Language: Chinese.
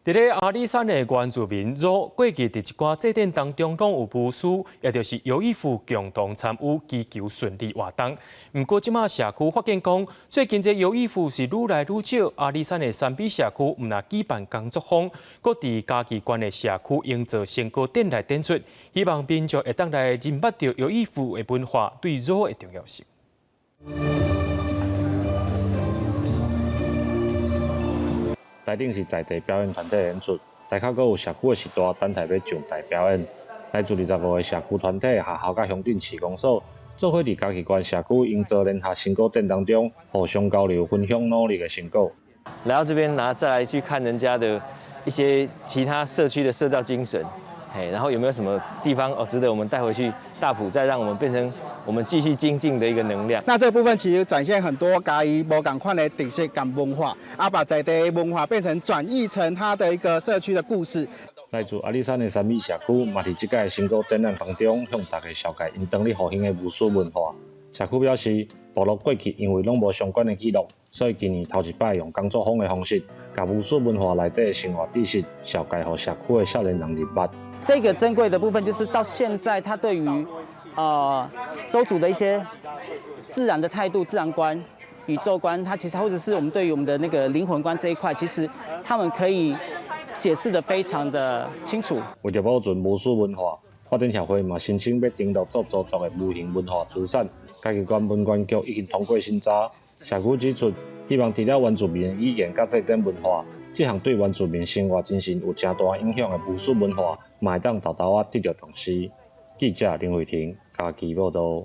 伫咧阿里山的原住民族，过去伫一寡祭典当中拢有部署，也就是有意妇共同参与祈求顺利活动。不过，即马社区发现讲，最近这有意妇是愈来愈少。阿里山的山比社区毋但举办工作坊，搁伫嘉义县的社区营造成果展来展出，希望民众会当来认捌到有意妇的文化对族的重要性。台顶是在地表演团体演出，台口阁有社区的时代等待要上台表演。来自25个社区团体、学校甲乡镇市公所，做伙伫嘉义县社区营造联合成果展当中，互相交流、分享努力的成果。来到这边，然后再来去看人家的一些其他社区的社造精神，然后有没有什么地方值得我们带回去大埔，再让我们变成我们继续精进的一个能量。那这部分其实展现很多嘉义无同款的特色跟文化，把在地文化变成转译成它的一个社区的故事。来自阿里山的山米社区，嘛伫这届成果展览当中，向大家绍介因当地复兴的武术文化。社区表示，部落过去因为拢无相关的记录，所以今年头一摆用工作坊的方式，把武术文化内底的生活知识绍介予社区的少年人认捌。这个珍贵的部分，就是到现在他对于周族的一些自然的态度、自然观、宇宙观，它其实或者是我们对于我们的那个灵魂观这一块，其实他们可以解释得非常的清楚。为了保存武术文化，发展协会嘛申请要登录做族的无形文化资产。嘉义县文管局已经通过审查。社区指出，希望除了原住民的语言甲祭典文化，这项对原住民生活精神有正大影响的武术文化，嘛会当豆豆仔得到重视。记者林慧婷，嘉义报道。